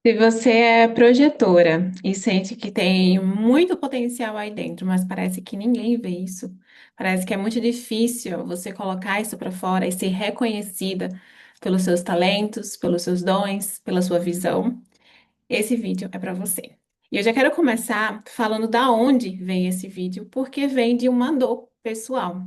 Se você é projetora e sente que tem muito potencial aí dentro, mas parece que ninguém vê isso, parece que é muito difícil você colocar isso para fora e ser reconhecida pelos seus talentos, pelos seus dons, pela sua visão, esse vídeo é para você. E eu já quero começar falando da onde vem esse vídeo, porque vem de uma dor pessoal.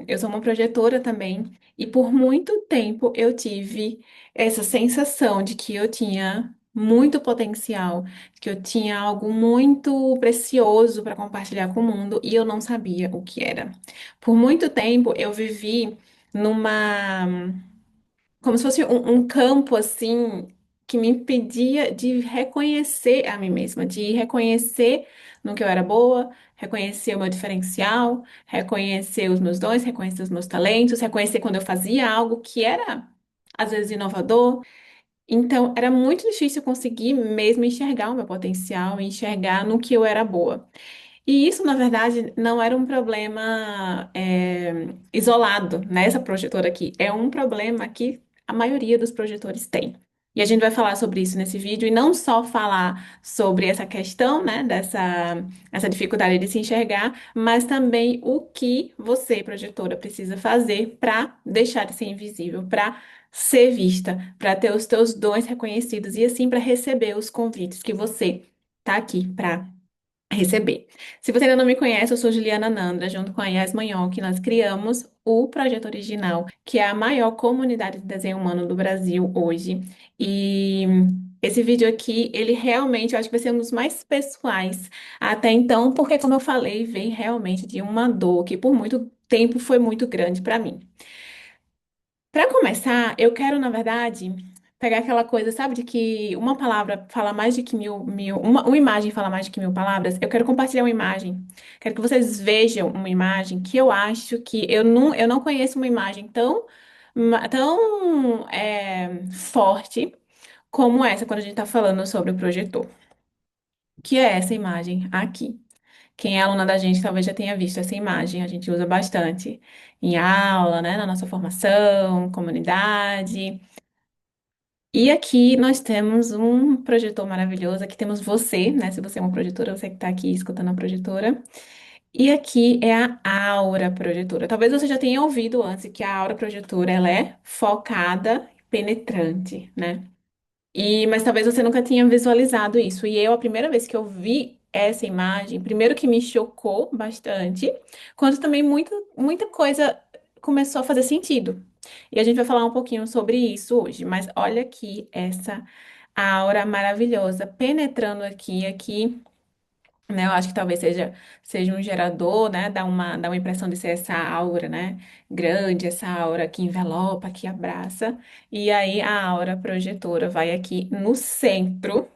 Eu sou uma projetora também, e por muito tempo eu tive essa sensação de que eu tinha muito potencial, que eu tinha algo muito precioso para compartilhar com o mundo e eu não sabia o que era. Por muito tempo eu vivi numa como se fosse um campo assim que me impedia de reconhecer a mim mesma, de reconhecer no que eu era boa, reconhecer o meu diferencial, reconhecer os meus dons, reconhecer os meus talentos, reconhecer quando eu fazia algo que era às vezes inovador. Então, era muito difícil conseguir mesmo enxergar o meu potencial, enxergar no que eu era boa. E isso, na verdade, não era um problema isolado nessa projetora aqui. É um problema que a maioria dos projetores tem. E a gente vai falar sobre isso nesse vídeo, e não só falar sobre essa questão, né, essa dificuldade de se enxergar, mas também o que você, projetora, precisa fazer para deixar de ser invisível, para ser vista, para ter os teus dons reconhecidos e assim para receber os convites que você está aqui para receber. Se você ainda não me conhece, eu sou Juliana Nandra, junto com a Yas Manhoque, nós criamos o Projeto Original, que é a maior comunidade de desenho humano do Brasil hoje. E esse vídeo aqui, ele realmente, eu acho que vai ser um dos mais pessoais até então, porque, como eu falei, vem realmente de uma dor que por muito tempo foi muito grande para mim. Para começar, eu quero, na verdade, pegar aquela coisa, sabe, de que uma palavra fala mais de que uma imagem fala mais de que mil palavras. Eu quero compartilhar uma imagem. Quero que vocês vejam uma imagem que eu acho que eu não conheço uma imagem tão forte como essa quando a gente está falando sobre o projetor, que é essa imagem aqui. Quem é aluna da gente talvez já tenha visto essa imagem, a gente usa bastante em aula, né, na nossa formação, comunidade. E aqui nós temos um projetor maravilhoso, aqui temos você, né, se você é uma projetora, você que está aqui escutando a projetora. E aqui é a aura projetora. Talvez você já tenha ouvido antes que a aura projetora, ela é focada, penetrante, né? Mas talvez você nunca tenha visualizado isso. E eu, a primeira vez que eu vi essa imagem, primeiro que me chocou bastante, quanto também muita coisa começou a fazer sentido. E a gente vai falar um pouquinho sobre isso hoje. Mas olha aqui essa aura maravilhosa penetrando aqui, né? Eu acho que talvez seja um gerador, né? Dá uma impressão de ser essa aura, né? Grande, essa aura que envelopa, que abraça. E aí a aura projetora vai aqui no centro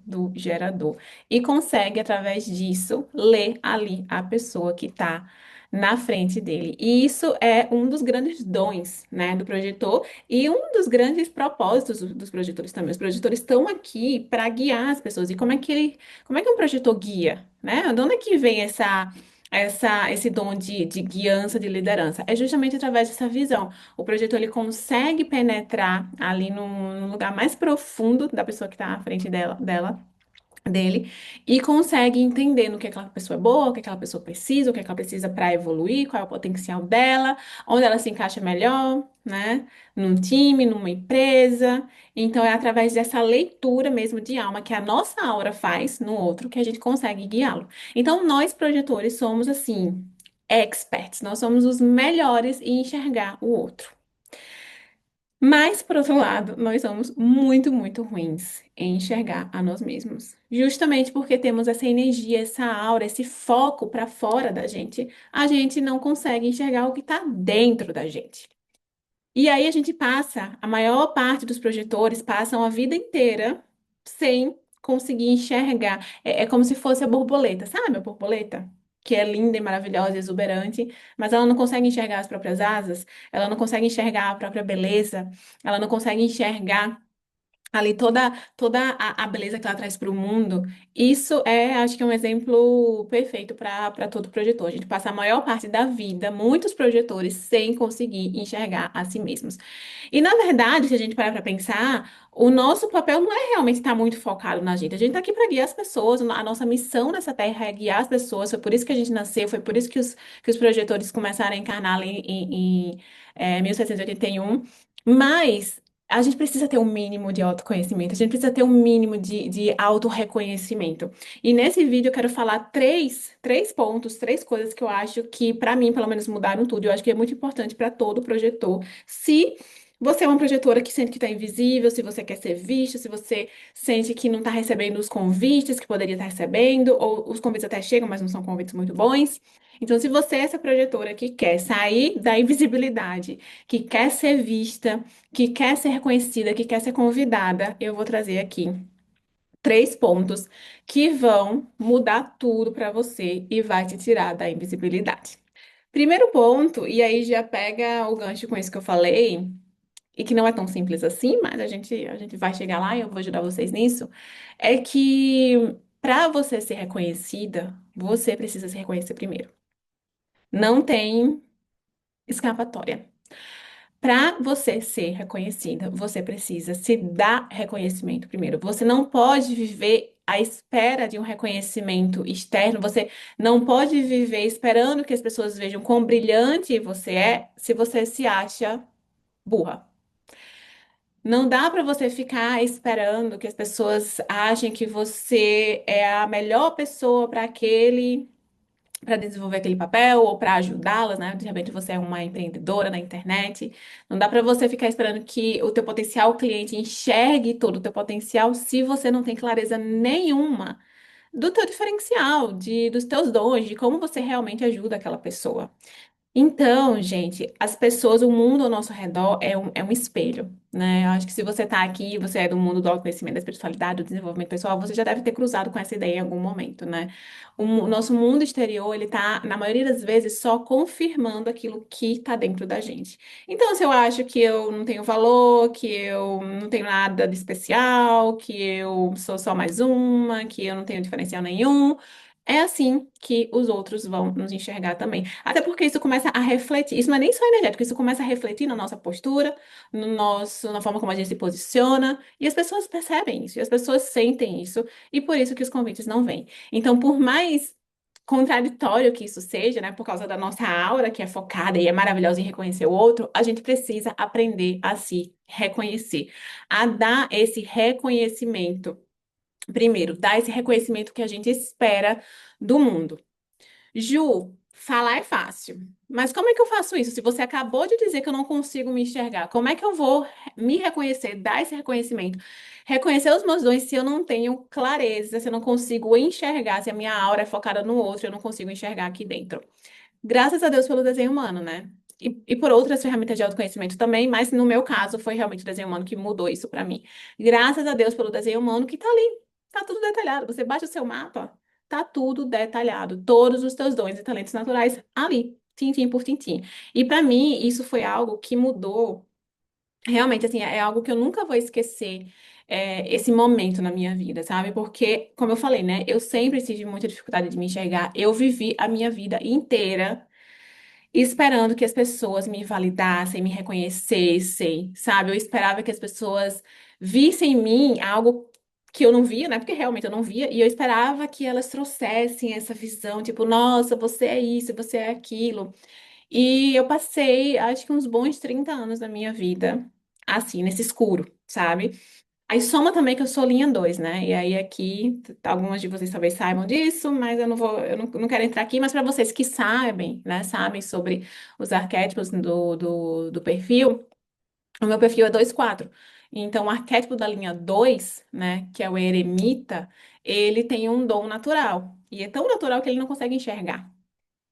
do gerador e consegue, através disso, ler ali a pessoa que está na frente dele. E isso é um dos grandes dons, né, do projetor e um dos grandes propósitos dos projetores também. Os projetores estão aqui para guiar as pessoas. E como é que um projetor guia, né? De onde é que vem esse dom de guiança, de liderança? É justamente através dessa visão. O projetor ele consegue penetrar ali no lugar mais profundo da pessoa que está à frente dele, e consegue entender no que aquela pessoa é boa, o que aquela pessoa precisa, o que ela precisa para evoluir, qual é o potencial dela, onde ela se encaixa melhor, né? Num time, numa empresa. Então, é através dessa leitura mesmo de alma que a nossa aura faz no outro que a gente consegue guiá-lo. Então, nós projetores somos assim, experts, nós somos os melhores em enxergar o outro. Mas, por outro lado, nós somos muito, muito ruins em enxergar a nós mesmos. Justamente porque temos essa energia, essa aura, esse foco para fora da gente, a gente não consegue enxergar o que está dentro da gente. E aí a gente passa, a maior parte dos projetores passam a vida inteira sem conseguir enxergar. É como se fosse a borboleta, sabe a borboleta? Que é linda e maravilhosa e exuberante, mas ela não consegue enxergar as próprias asas, ela não consegue enxergar a própria beleza, ela não consegue enxergar ali toda a beleza que ela traz para o mundo, isso é, acho que é um exemplo perfeito para todo projetor. A gente passa a maior parte da vida, muitos projetores, sem conseguir enxergar a si mesmos. E na verdade, se a gente parar para pensar, o nosso papel não é realmente estar muito focado na gente. A gente está aqui para guiar as pessoas. A nossa missão nessa terra é guiar as pessoas. Foi por isso que a gente nasceu, foi por isso que os projetores começaram a encarnar ali em 1781. Mas a gente precisa ter um mínimo de autoconhecimento, a gente precisa ter um mínimo de autorreconhecimento. E nesse vídeo eu quero falar três pontos, três coisas que eu acho que, para mim, pelo menos, mudaram tudo. Eu acho que é muito importante para todo projetor. Se você é uma projetora que sente que está invisível, se você quer ser vista, se você sente que não está recebendo os convites que poderia estar recebendo, ou os convites até chegam, mas não são convites muito bons. Então, se você é essa projetora que quer sair da invisibilidade, que quer ser vista, que quer ser reconhecida, que quer ser convidada, eu vou trazer aqui três pontos que vão mudar tudo para você e vai te tirar da invisibilidade. Primeiro ponto, e aí já pega o gancho com isso que eu falei, e que não é tão simples assim, mas a gente vai chegar lá e eu vou ajudar vocês nisso, é que para você ser reconhecida, você precisa se reconhecer primeiro. Não tem escapatória. Para você ser reconhecida, você precisa se dar reconhecimento primeiro. Você não pode viver à espera de um reconhecimento externo. Você não pode viver esperando que as pessoas vejam quão brilhante você é se você se acha burra. Não dá para você ficar esperando que as pessoas achem que você é a melhor pessoa para desenvolver aquele papel ou para ajudá-las, né? De repente você é uma empreendedora na internet. Não dá para você ficar esperando que o teu potencial cliente enxergue todo o teu potencial se você não tem clareza nenhuma do teu diferencial, dos teus dons, de como você realmente ajuda aquela pessoa. Então, gente, as pessoas, o mundo ao nosso redor é um espelho, né? Eu acho que se você tá aqui, você é do mundo do autoconhecimento, da espiritualidade, do desenvolvimento pessoal, você já deve ter cruzado com essa ideia em algum momento, né? O nosso mundo exterior, ele tá, na maioria das vezes, só confirmando aquilo que tá dentro da gente. Então, se eu acho que eu não tenho valor, que eu não tenho nada de especial, que eu sou só mais uma, que eu não tenho diferencial nenhum, é assim que os outros vão nos enxergar também. Até porque isso começa a refletir. Isso não é nem só energético, isso começa a refletir na nossa postura, no nosso, na forma como a gente se posiciona. E as pessoas percebem isso, e as pessoas sentem isso, e por isso que os convites não vêm. Então, por mais contraditório que isso seja, né, por causa da nossa aura, que é focada e é maravilhosa em reconhecer o outro, a gente precisa aprender a se reconhecer, a dar esse reconhecimento. Primeiro, dar esse reconhecimento que a gente espera do mundo. Ju, falar é fácil. Mas como é que eu faço isso? Se você acabou de dizer que eu não consigo me enxergar, como é que eu vou me reconhecer, dar esse reconhecimento? Reconhecer os meus dons se eu não tenho clareza, se eu não consigo enxergar, se a minha aura é focada no outro, eu não consigo enxergar aqui dentro. Graças a Deus pelo desenho humano, né? E por outras ferramentas de autoconhecimento também, mas no meu caso foi realmente o desenho humano que mudou isso pra mim. Graças a Deus pelo desenho humano que tá ali, tá tudo detalhado. Você baixa o seu mapa, tá tudo detalhado, todos os teus dons e talentos naturais ali, tintim por tintim. E pra mim isso foi algo que mudou, realmente assim, é algo que eu nunca vou esquecer. Esse momento na minha vida, sabe? Porque, como eu falei, né? Eu sempre tive muita dificuldade de me enxergar. Eu vivi a minha vida inteira esperando que as pessoas me validassem, me reconhecessem, sabe? Eu esperava que as pessoas vissem em mim algo que eu não via, né? Porque realmente eu não via, e eu esperava que elas trouxessem essa visão, tipo, nossa, você é isso, você é aquilo. E eu passei, acho que uns bons 30 anos da minha vida assim, nesse escuro, sabe? Aí soma também que eu sou linha 2, né? E aí aqui, algumas de vocês talvez saibam disso, mas eu não quero entrar aqui, mas para vocês que sabem, né, sabem sobre os arquétipos do perfil, o meu perfil é 2/4. Então, o arquétipo da linha 2, né, que é o eremita, ele tem um dom natural. E é tão natural que ele não consegue enxergar.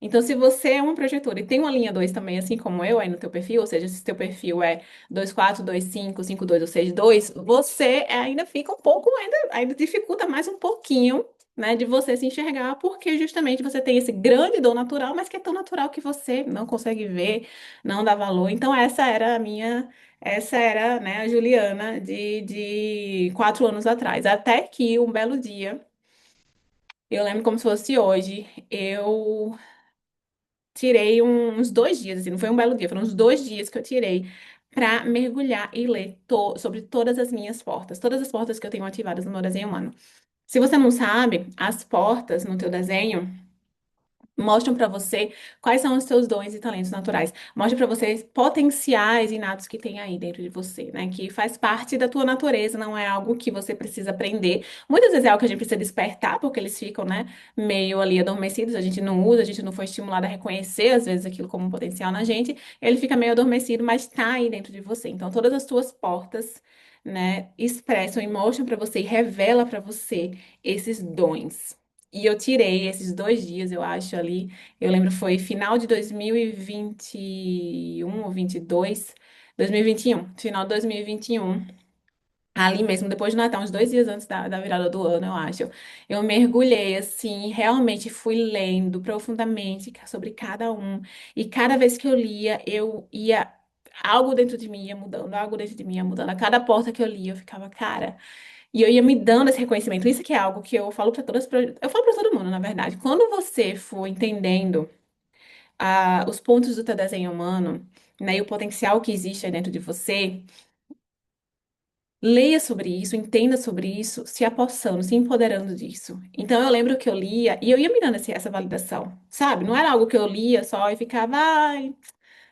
Então, se você é uma projetora e tem uma linha 2 também, assim como eu, aí no teu perfil, ou seja, se teu perfil é 2/4, 2/5, 5/2 ou 6/2, você ainda fica um pouco, ainda dificulta mais um pouquinho né, de você se enxergar, porque justamente você tem esse grande dom natural, mas que é tão natural que você não consegue ver, não dá valor. Então, essa era, né, a Juliana de 4 anos atrás. Até que um belo dia, eu lembro como se fosse hoje, eu tirei uns 2 dias, assim, não foi um belo dia, foram uns 2 dias que eu tirei para mergulhar e ler sobre todas as minhas portas, todas as portas que eu tenho ativadas no meu desenho humano. Se você não sabe, as portas no teu desenho mostram para você quais são os seus dons e talentos naturais. Mostra para você potenciais inatos que tem aí dentro de você, né? Que faz parte da tua natureza, não é algo que você precisa aprender. Muitas vezes é algo que a gente precisa despertar, porque eles ficam, né, meio ali adormecidos, a gente não usa, a gente não foi estimulado a reconhecer, às vezes, aquilo como um potencial na gente. Ele fica meio adormecido, mas tá aí dentro de você. Então, todas as tuas portas, né, expressam e mostram para você e revela para você esses dons. E eu tirei esses 2 dias, eu acho, ali. Eu lembro foi final de 2021 ou 22, 2021, final de 2021. Ali mesmo, depois do Natal, uns 2 dias antes da virada do ano, eu acho. Eu mergulhei, assim, realmente fui lendo profundamente sobre cada um. E cada vez que eu lia, eu ia. Algo dentro de mim ia mudando, algo dentro de mim ia mudando. A cada porta que eu lia, eu ficava, cara. E eu ia me dando esse reconhecimento. Isso que é algo que eu falo para todas, eu falo para todo mundo, na verdade. Quando você for entendendo os pontos do teu desenho humano, né, e o potencial que existe aí dentro de você, leia sobre isso, entenda sobre isso, se apossando, se empoderando disso. Então eu lembro que eu lia e eu ia me dando essa validação, sabe? Não era algo que eu lia só e ficava, ai.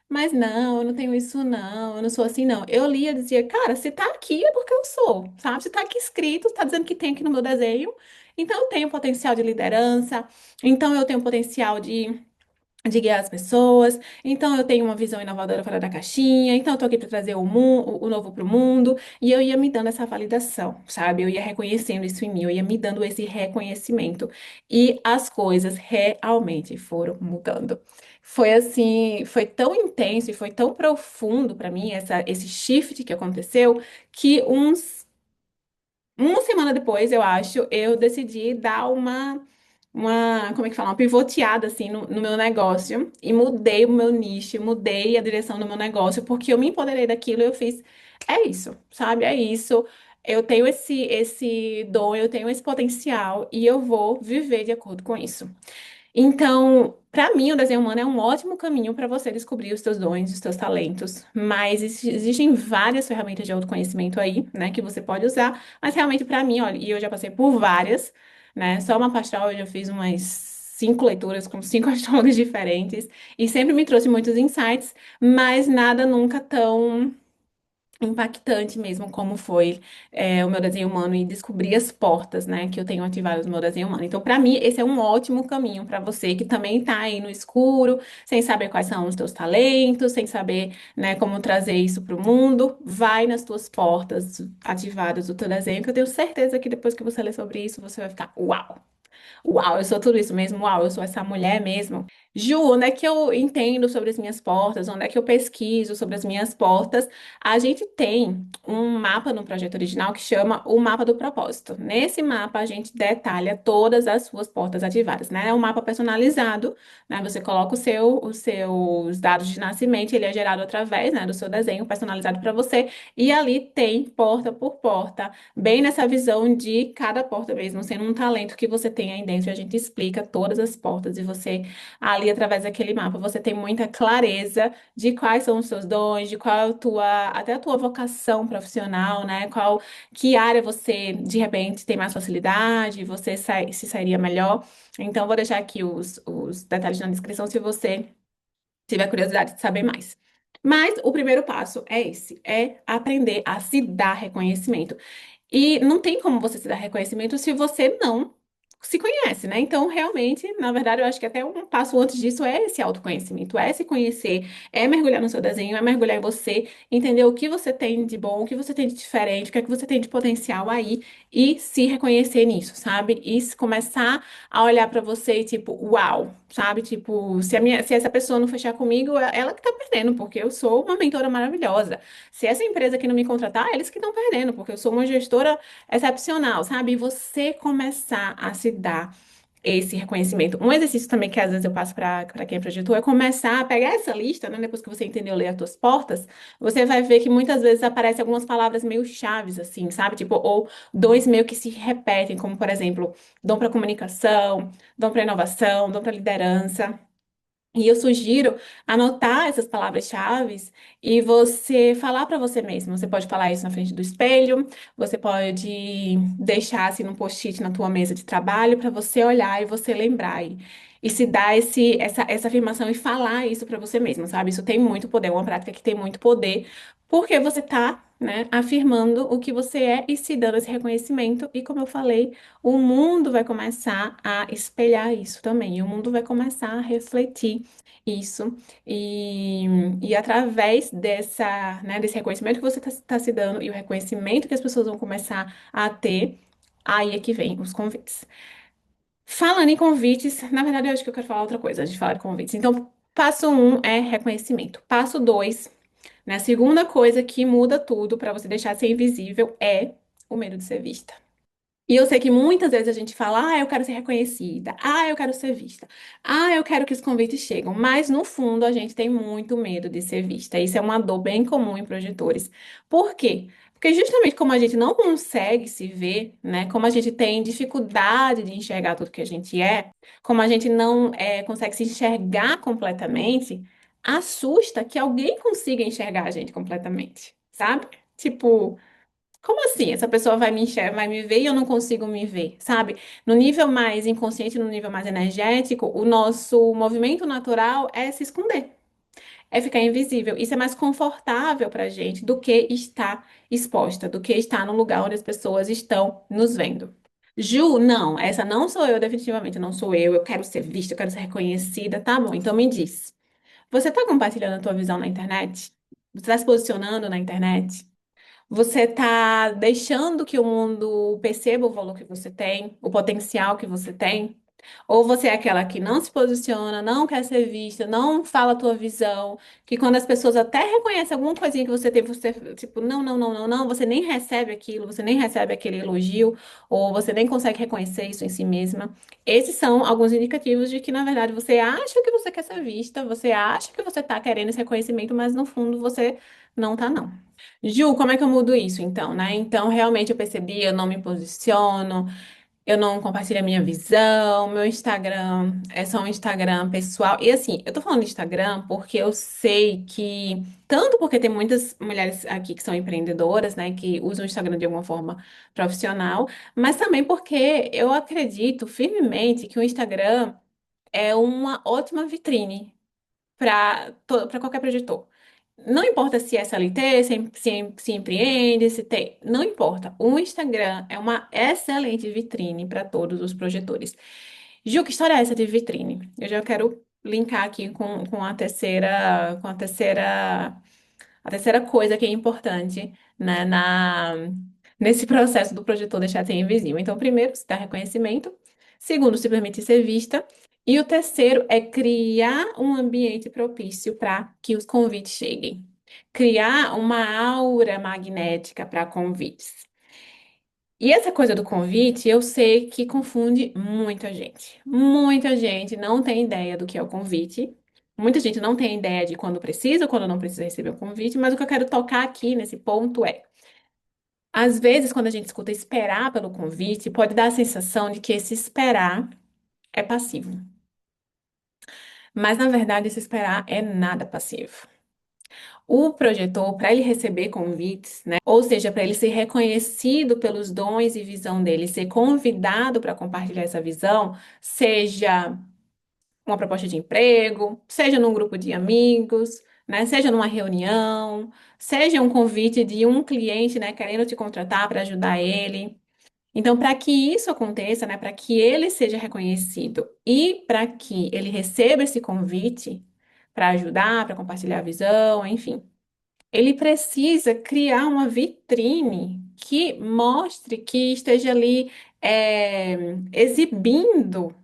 Mas não, eu não tenho isso não, eu não sou assim não. Eu lia e dizia, cara, se tá aqui é porque eu sou, sabe? Se tá aqui escrito, tá dizendo que tem aqui no meu desenho, então eu tenho potencial de liderança, então eu tenho potencial de guiar as pessoas, então eu tenho uma visão inovadora fora da caixinha, então eu tô aqui para trazer o novo para o mundo, e eu ia me dando essa validação, sabe? Eu ia reconhecendo isso em mim, eu ia me dando esse reconhecimento, e as coisas realmente foram mudando. Foi assim, foi tão intenso e foi tão profundo para mim esse shift que aconteceu, que uma semana depois, eu acho, eu decidi dar como é que fala? Uma pivoteada, assim, no meu negócio e mudei o meu nicho, mudei a direção do meu negócio, porque eu me empoderei daquilo e eu fiz, é isso, sabe? É isso. Eu tenho esse dom, eu tenho esse potencial e eu vou viver de acordo com isso. Então, para mim, o desenho humano é um ótimo caminho para você descobrir os seus dons, os seus talentos. Mas existem várias ferramentas de autoconhecimento aí, né, que você pode usar. Mas realmente, para mim, olha, e eu já passei por várias, né? Só uma pastoral eu já fiz umas 5 leituras com 5 astrólogos diferentes e sempre me trouxe muitos insights, mas nada nunca tão impactante mesmo como foi o meu desenho humano e descobrir as portas, né, que eu tenho ativadas no meu desenho humano. Então, para mim, esse é um ótimo caminho para você que também tá aí no escuro, sem saber quais são os teus talentos, sem saber, né, como trazer isso para o mundo. Vai nas tuas portas ativadas do teu desenho, que eu tenho certeza que depois que você ler sobre isso, você vai ficar, uau! Uau, eu sou tudo isso mesmo. Uau, eu sou essa mulher mesmo. Ju, onde é que eu entendo sobre as minhas portas? Onde é que eu pesquiso sobre as minhas portas? A gente tem um mapa no projeto original que chama o mapa do propósito. Nesse mapa, a gente detalha todas as suas portas ativadas, né? É um mapa personalizado, né? Você coloca os seus dados de nascimento, ele é gerado através, né, do seu desenho personalizado para você, e ali tem porta por porta bem nessa visão de cada porta mesmo, sendo um talento que você tem aí dentro. A gente explica todas as portas e você, ali, através daquele mapa, você tem muita clareza de quais são os seus dons, de qual é até a tua vocação profissional, né? Que área você, de repente, tem mais facilidade, você se sairia melhor. Então, vou deixar aqui os detalhes na descrição se você tiver curiosidade de saber mais. Mas o primeiro passo é esse, é aprender a se dar reconhecimento. E não tem como você se dar reconhecimento se você não se conhece, né? Então, realmente, na verdade, eu acho que até um passo antes disso é esse autoconhecimento, é se conhecer, é mergulhar no seu desenho, é mergulhar em você, entender o que você tem de bom, o que você tem de diferente, o que é que você tem de potencial aí e se reconhecer nisso, sabe? E começar a olhar pra você e tipo, uau! sabe? Tipo, se essa pessoa não fechar comigo, é ela que tá perdendo, porque eu sou uma mentora maravilhosa. Se essa empresa aqui não me contratar, eles que estão perdendo, porque eu sou uma gestora excepcional, sabe? E você começar a se dar esse reconhecimento. Um exercício também que às vezes eu passo para quem é projetor é começar a pegar essa lista, né? Depois que você entendeu ler as tuas portas, você vai ver que muitas vezes aparecem algumas palavras meio chaves, assim, sabe? Tipo, ou dois meio que se repetem, como por exemplo, dom para comunicação, dom para inovação, dom para liderança. E eu sugiro anotar essas palavras-chave e você falar para você mesmo. Você pode falar isso na frente do espelho, você pode deixar assim num post-it na tua mesa de trabalho para você olhar e você lembrar e se dar essa afirmação e falar isso para você mesmo, sabe? Isso tem muito poder, é uma prática que tem muito poder, porque você tá, né, afirmando o que você é e se dando esse reconhecimento. E como eu falei, o mundo vai começar a espelhar isso também, e o mundo vai começar a refletir isso, e, e através desse reconhecimento que você está se dando e o reconhecimento que as pessoas vão começar a ter, aí é que vem os convites. Falando em convites, na verdade eu acho que eu quero falar outra coisa antes de falar de convites. Então, passo um é reconhecimento. Passo dois, né? A segunda coisa que muda tudo para você deixar de ser invisível é o medo de ser vista. E eu sei que muitas vezes a gente fala, eu quero ser reconhecida, eu quero ser vista, eu quero que os convites cheguem, mas no fundo a gente tem muito medo de ser vista. Isso é uma dor bem comum em projetores. Por quê? Porque justamente como a gente não consegue se ver, né? Como a gente tem dificuldade de enxergar tudo que a gente é, como a gente não consegue se enxergar completamente, assusta que alguém consiga enxergar a gente completamente, sabe? Tipo. Como assim? Essa pessoa vai me enxergar, vai me ver e eu não consigo me ver, sabe? No nível mais inconsciente, no nível mais energético, o nosso movimento natural é se esconder, é ficar invisível. Isso é mais confortável pra gente do que estar exposta, do que estar no lugar onde as pessoas estão nos vendo. Ju, não, essa não sou eu, definitivamente não sou eu. Eu quero ser vista, eu quero ser reconhecida. Tá bom, então me diz. Você tá compartilhando a tua visão na internet? Você tá se posicionando na internet? Você está deixando que o mundo perceba o valor que você tem, o potencial que você tem? Ou você é aquela que não se posiciona, não quer ser vista, não fala a tua visão, que quando as pessoas até reconhecem alguma coisinha que você tem, você, tipo, não, não, não, não, não, você nem recebe aquilo, você nem recebe aquele elogio, ou você nem consegue reconhecer isso em si mesma. Esses são alguns indicativos de que, na verdade, você acha que você quer ser vista, você acha que você está querendo esse reconhecimento, mas no fundo você não tá, não. Ju, como é que eu mudo isso então, né? Então, realmente eu percebi, eu não me posiciono, eu não compartilho a minha visão, meu Instagram é só um Instagram pessoal. E assim, eu tô falando de Instagram porque eu sei que, tanto porque tem muitas mulheres aqui que são empreendedoras, né, que usam o Instagram de alguma forma profissional, mas também porque eu acredito firmemente que o Instagram é uma ótima vitrine para qualquer projetor. Não importa se é CLT, se empreende, se tem. Não importa. O Instagram é uma excelente vitrine para todos os projetores. Ju, que história é essa de vitrine? Eu já quero linkar aqui com a terceira coisa que é importante, né, nesse processo do projetor deixar de ser invisível. Então, primeiro, se dá reconhecimento. Segundo, se permitir ser vista. E o terceiro é criar um ambiente propício para que os convites cheguem. Criar uma aura magnética para convites. E essa coisa do convite, eu sei que confunde muita gente. Muita gente não tem ideia do que é o convite. Muita gente não tem ideia de quando precisa ou quando não precisa receber o convite, mas o que eu quero tocar aqui nesse ponto é, às vezes, quando a gente escuta esperar pelo convite, pode dar a sensação de que esse esperar é passivo. Mas, na verdade, esse esperar é nada passivo. O projetor, para ele receber convites, né? Ou seja, para ele ser reconhecido pelos dons e visão dele, ser convidado para compartilhar essa visão, seja uma proposta de emprego, seja num grupo de amigos, né? Seja numa reunião, seja um convite de um cliente, né, querendo te contratar para ajudar ele. Então, para que isso aconteça, né, para que ele seja reconhecido e para que ele receba esse convite para ajudar, para compartilhar a visão, enfim, ele precisa criar uma vitrine que mostre, que esteja ali exibindo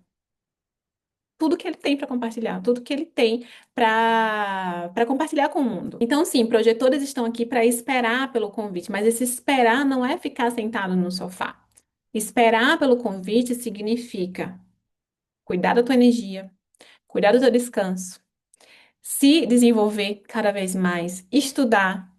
tudo que ele tem para compartilhar, tudo que ele tem para compartilhar com o mundo. Então, sim, projetores estão aqui para esperar pelo convite, mas esse esperar não é ficar sentado no sofá. Esperar pelo convite significa cuidar da tua energia, cuidar do teu descanso, se desenvolver cada vez mais, estudar,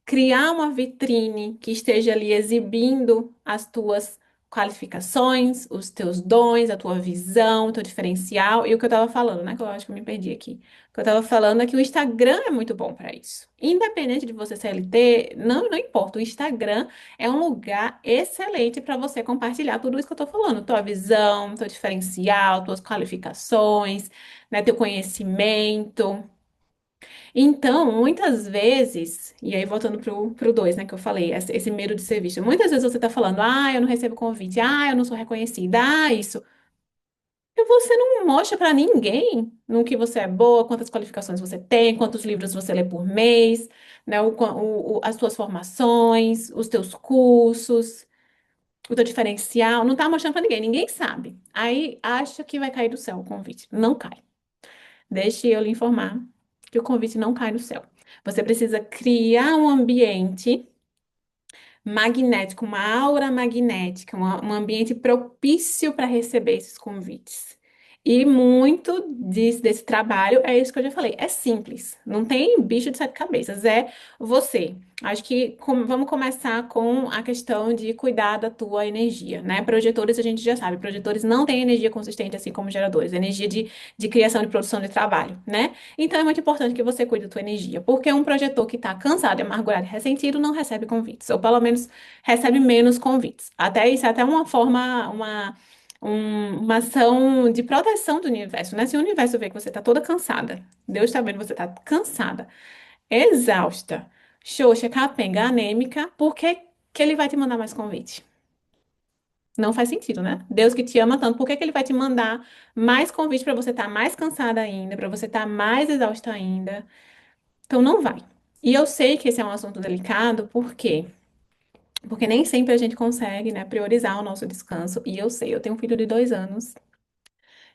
criar uma vitrine que esteja ali exibindo as tuas qualificações, os teus dons, a tua visão, o teu diferencial e o que eu estava falando, né? Que eu acho que eu me perdi aqui. O que eu estava falando é que o Instagram é muito bom para isso. Independente de você ser CLT, não importa. O Instagram é um lugar excelente para você compartilhar tudo isso que eu estou falando. Tua visão, teu diferencial, tuas qualificações, né? Teu conhecimento. Então, muitas vezes, e aí voltando pro dois, né, que eu falei, esse medo de ser visto. Muitas vezes você tá falando, eu não recebo convite, eu não sou reconhecida, isso. E você não mostra pra ninguém no que você é boa, quantas qualificações você tem, quantos livros você lê por mês, né, as suas formações, os teus cursos, o teu diferencial. Não tá mostrando pra ninguém, ninguém sabe. Aí acha que vai cair do céu o convite. Não cai. Deixe eu lhe informar que o convite não cai do céu. Você precisa criar um ambiente magnético, uma aura magnética, um ambiente propício para receber esses convites. E muito desse trabalho é isso que eu já falei. É simples, não tem bicho de sete cabeças, é você. Acho que vamos começar com a questão de cuidar da tua energia, né? Projetores a gente já sabe, projetores não têm energia consistente assim como geradores, energia de criação e produção de trabalho, né? Então é muito importante que você cuide da tua energia, porque um projetor que está cansado, amargurado e ressentido não recebe convites, ou pelo menos recebe menos convites. Até isso é até uma forma, uma ação de proteção do universo, né? Se o universo vê que você está toda cansada, Deus está vendo que você está cansada, exausta, xoxa, capenga, anêmica, por que que ele vai te mandar mais convite? Não faz sentido, né? Deus que te ama tanto, por que que ele vai te mandar mais convite para você estar mais cansada ainda, para você estar mais exausta ainda? Então não vai. E eu sei que esse é um assunto delicado, por quê? Porque nem sempre a gente consegue, né, priorizar o nosso descanso. E eu sei, eu tenho um filho de 2 anos.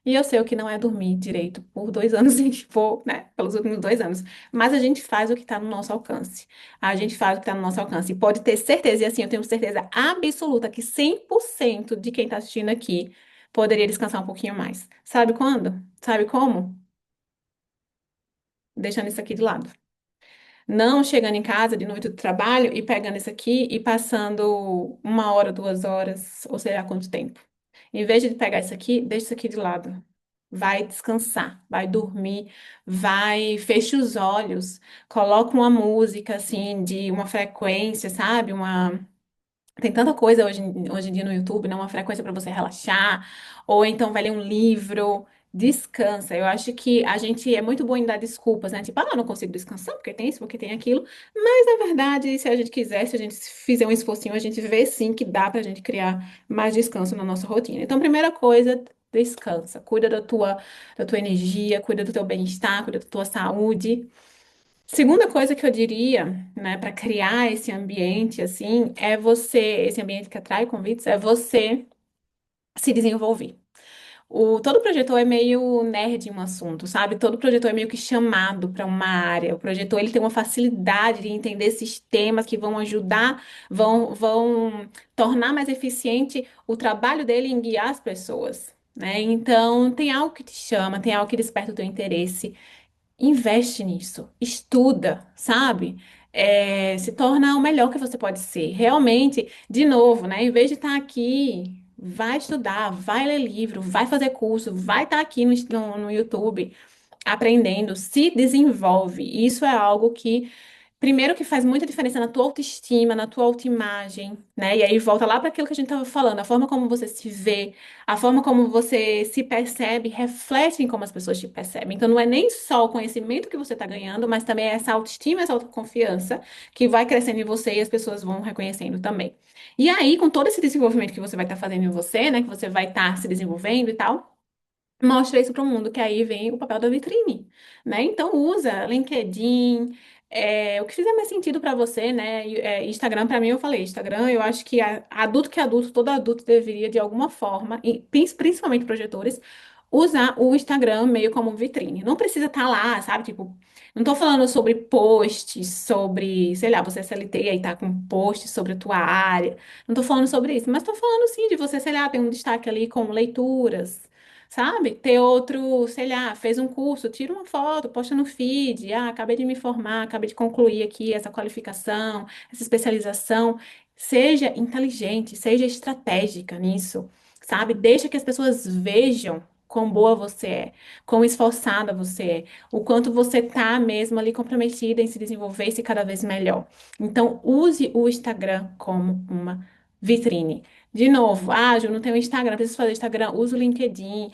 E eu sei o que não é dormir direito por 2 anos e vou, né, pelos últimos 2 anos. Mas a gente faz o que está no nosso alcance. A gente faz o que está no nosso alcance. E pode ter certeza, e assim, eu tenho certeza absoluta que 100% de quem está assistindo aqui poderia descansar um pouquinho mais. Sabe quando? Sabe como? Deixando isso aqui de lado. Não chegando em casa de noite do trabalho e pegando isso aqui e passando 1 hora, 2 horas, ou sei lá quanto tempo. Em vez de pegar isso aqui, deixa isso aqui de lado. Vai descansar, vai dormir, vai, fecha os olhos, coloca uma música assim de uma frequência, sabe? Tem tanta coisa hoje em dia no YouTube, né? Uma frequência para você relaxar, ou então vai ler um livro, descansa. Eu acho que a gente é muito bom em dar desculpas, né? Tipo, não consigo descansar porque tem isso, porque tem aquilo. Mas na verdade, se a gente quiser, se a gente fizer um esforcinho, a gente vê sim que dá pra gente criar mais descanso na nossa rotina. Então, primeira coisa, descansa. Cuida da tua energia, cuida do teu bem-estar, cuida da tua saúde. Segunda coisa que eu diria, né, para criar esse ambiente assim, esse ambiente que atrai convites, é você se desenvolver. Todo projetor é meio nerd em um assunto, sabe? Todo projetor é meio que chamado para uma área. O projetor ele tem uma facilidade de entender esses temas que vão ajudar, vão tornar mais eficiente o trabalho dele em guiar as pessoas, né? Então, tem algo que te chama, tem algo que desperta o teu interesse. Investe nisso, estuda, sabe? Se torna o melhor que você pode ser. Realmente, de novo, né? Em vez de estar aqui, vai estudar, vai ler livro, vai fazer curso, vai estar aqui no YouTube aprendendo, se desenvolve. Isso é algo que primeiro que faz muita diferença na tua autoestima, na tua autoimagem, né? E aí volta lá para aquilo que a gente estava falando, a forma como você se vê, a forma como você se percebe, reflete em como as pessoas te percebem. Então não é nem só o conhecimento que você está ganhando, mas também é essa autoestima, essa autoconfiança que vai crescendo em você e as pessoas vão reconhecendo também. E aí, com todo esse desenvolvimento que você vai estar fazendo em você, né? Que você vai estar se desenvolvendo e tal. Mostra isso para o mundo, que aí vem o papel da vitrine, né? Então usa LinkedIn, o que fizer mais sentido para você, né? Instagram, para mim, eu falei, Instagram, eu acho que adulto que adulto, todo adulto deveria, de alguma forma, e principalmente projetores, usar o Instagram meio como vitrine. Não precisa estar lá, sabe? Tipo, não tô falando sobre posts, sobre, sei lá, você é CLT e aí tá com posts sobre a tua área. Não tô falando sobre isso, mas tô falando sim de você, sei lá, ter um destaque ali com leituras. Sabe? Ter outro, sei lá, fez um curso, tira uma foto, posta no feed. Ah, acabei de me formar, acabei de concluir aqui essa qualificação, essa especialização. Seja inteligente, seja estratégica nisso, sabe? Deixa que as pessoas vejam quão boa você é, quão esforçada você é, o quanto você tá mesmo ali comprometida em se desenvolver e ser cada vez melhor. Então, use o Instagram como uma vitrine. De novo, ah, Ju, não tenho Instagram, preciso fazer Instagram, use o LinkedIn.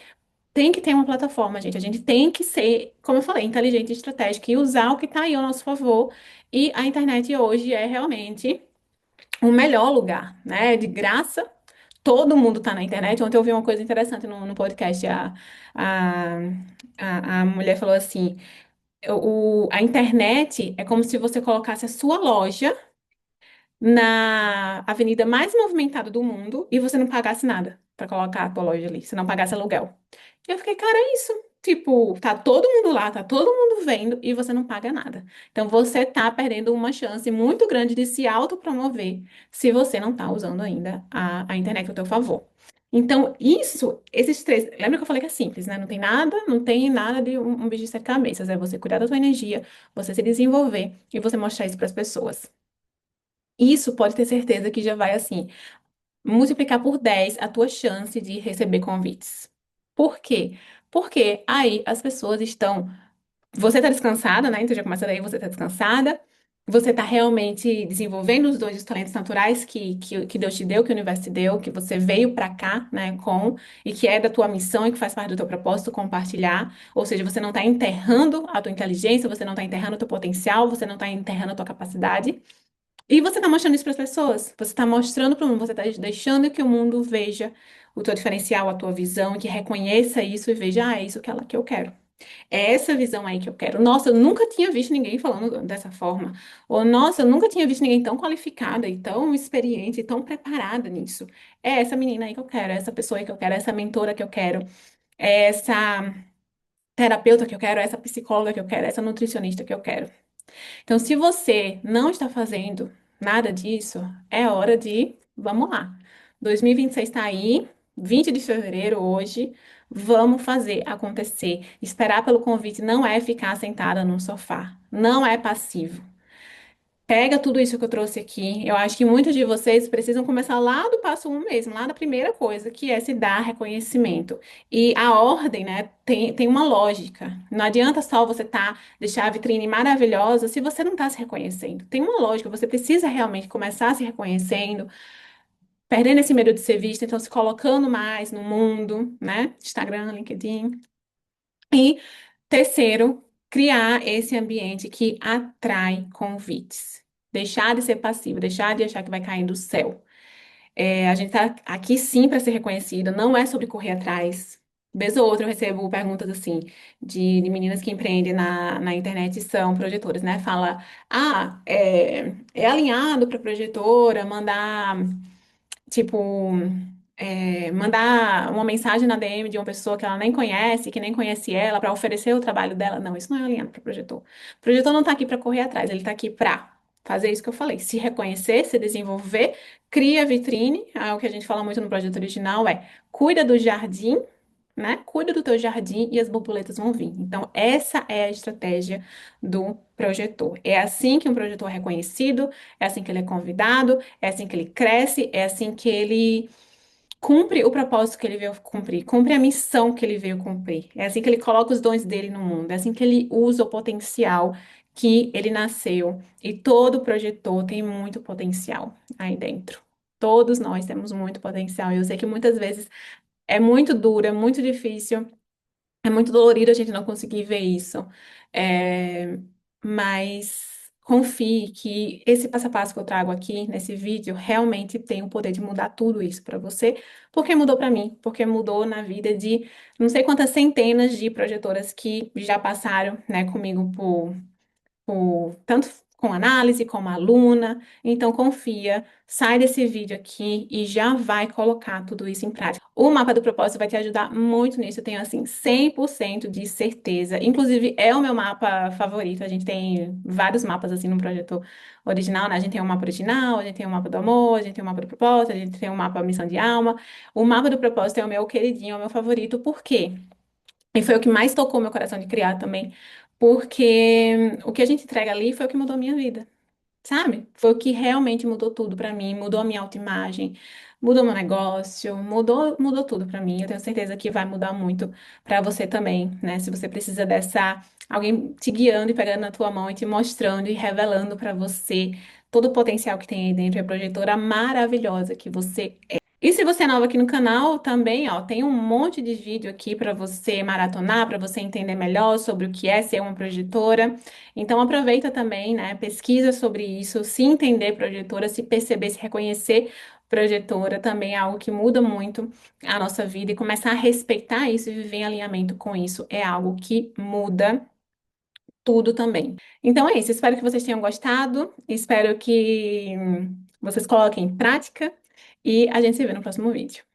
Tem que ter uma plataforma, gente. A gente tem que ser, como eu falei, inteligente e estratégico e usar o que está aí ao nosso favor. E a internet hoje é realmente o melhor lugar, né? De graça, todo mundo está na internet. Ontem eu ouvi uma coisa interessante no podcast. A, a mulher falou assim: a internet é como se você colocasse a sua loja na avenida mais movimentada do mundo e você não pagasse nada para colocar a tua loja ali, você não pagasse aluguel. E eu fiquei, cara, é isso. Tipo, tá todo mundo lá, tá todo mundo vendo e você não paga nada. Então você tá perdendo uma chance muito grande de se autopromover se você não tá usando ainda a internet ao teu favor. Então, isso, esses três, lembra que eu falei que é simples, né? Não tem nada de um bicho de sete cabeças. É você cuidar da tua energia, você se desenvolver e você mostrar isso para as pessoas. Isso pode ter certeza que já vai assim multiplicar por 10 a tua chance de receber convites. Por quê? Porque aí as pessoas estão. Você está descansada, né? Então já começa daí, você está descansada. Você está realmente desenvolvendo os dois talentos naturais que Deus te deu, que o universo te deu, que você veio para cá, né, com, e que é da tua missão e que faz parte do teu propósito compartilhar. Ou seja, você não está enterrando a tua inteligência, você não está enterrando o teu potencial, você não está enterrando a tua capacidade. E você está mostrando isso para as pessoas. Você está mostrando para o mundo, você está deixando que o mundo veja o teu diferencial, a tua visão, que reconheça isso e veja, ah, é isso que eu quero. É essa visão aí que eu quero. Nossa, eu nunca tinha visto ninguém falando dessa forma. Ou, nossa, eu nunca tinha visto ninguém tão qualificada e tão experiente e tão preparada nisso. É essa menina aí que eu quero, é essa pessoa aí que eu quero, é essa mentora que eu quero, é essa terapeuta que eu quero, é essa psicóloga que eu quero, é essa nutricionista que eu quero. Então, se você não está fazendo nada disso, é hora de, vamos lá. 2026 está aí, 20 de fevereiro hoje, vamos fazer acontecer. Esperar pelo convite não é ficar sentada num sofá, não é passivo. Pega tudo isso que eu trouxe aqui. Eu acho que muitos de vocês precisam começar lá do passo um mesmo, lá da primeira coisa, que é se dar reconhecimento. E a ordem, né, tem uma lógica. Não adianta só você deixar a vitrine maravilhosa se você não está se reconhecendo. Tem uma lógica, você precisa realmente começar se reconhecendo, perdendo esse medo de ser vista, então se colocando mais no mundo, né? Instagram, LinkedIn. E terceiro, criar esse ambiente que atrai convites. Deixar de ser passivo, deixar de achar que vai cair do céu. É, a gente tá aqui sim para ser reconhecida, não é sobre correr atrás. Vez ou outra eu recebo perguntas assim de meninas que empreendem na internet e são projetoras, né? Fala, ah, é alinhado para projetora mandar tipo, mandar uma mensagem na DM de uma pessoa que ela nem conhece, que nem conhece ela, para oferecer o trabalho dela. Não, isso não é alinhado para o projetor. O projetor não está aqui para correr atrás, ele está aqui para fazer isso que eu falei, se reconhecer, se desenvolver, cria vitrine. O que a gente fala muito no projeto original é cuida do jardim, né? Cuida do teu jardim e as borboletas vão vir. Então, essa é a estratégia do projetor. É assim que um projetor é reconhecido, é assim que ele é convidado, é assim que ele cresce, é assim que ele cumpre o propósito que ele veio cumprir, cumpre a missão que ele veio cumprir. É assim que ele coloca os dons dele no mundo, é assim que ele usa o potencial que ele nasceu. E todo projetor tem muito potencial aí dentro. Todos nós temos muito potencial. E eu sei que muitas vezes é muito duro, é muito difícil, é muito dolorido a gente não conseguir ver isso. É, mas confie que esse passo a passo que eu trago aqui nesse vídeo realmente tem o poder de mudar tudo isso para você, porque mudou para mim, porque mudou na vida de não sei quantas centenas de projetoras que já passaram, né, comigo por tanto com análise, como aluna. Então, confia, sai desse vídeo aqui e já vai colocar tudo isso em prática. O mapa do propósito vai te ajudar muito nisso, eu tenho assim 100% de certeza. Inclusive, é o meu mapa favorito. A gente tem vários mapas assim no projeto original, né? A gente tem um mapa original, a gente tem um mapa do amor, a gente tem um mapa do propósito, a gente tem um mapa missão de alma. O mapa do propósito é o meu queridinho, é o meu favorito, por quê? E foi o que mais tocou meu coração de criar também, porque o que a gente entrega ali foi o que mudou a minha vida, sabe? Foi o que realmente mudou tudo pra mim, mudou a minha autoimagem, mudou meu negócio, mudou tudo pra mim. Eu tenho certeza que vai mudar muito pra você também, né? Se você precisa dessa alguém te guiando e pegando na tua mão e te mostrando e revelando pra você todo o potencial que tem aí dentro, e a projetora maravilhosa que você é. E se você é nova aqui no canal, também, ó, tem um monte de vídeo aqui para você maratonar, para você entender melhor sobre o que é ser uma projetora. Então aproveita também, né? Pesquisa sobre isso, se entender projetora, se perceber, se reconhecer projetora, também é algo que muda muito a nossa vida e começar a respeitar isso e viver em alinhamento com isso é algo que muda tudo também. Então é isso, espero que vocês tenham gostado, espero que vocês coloquem em prática e a gente se vê no próximo vídeo.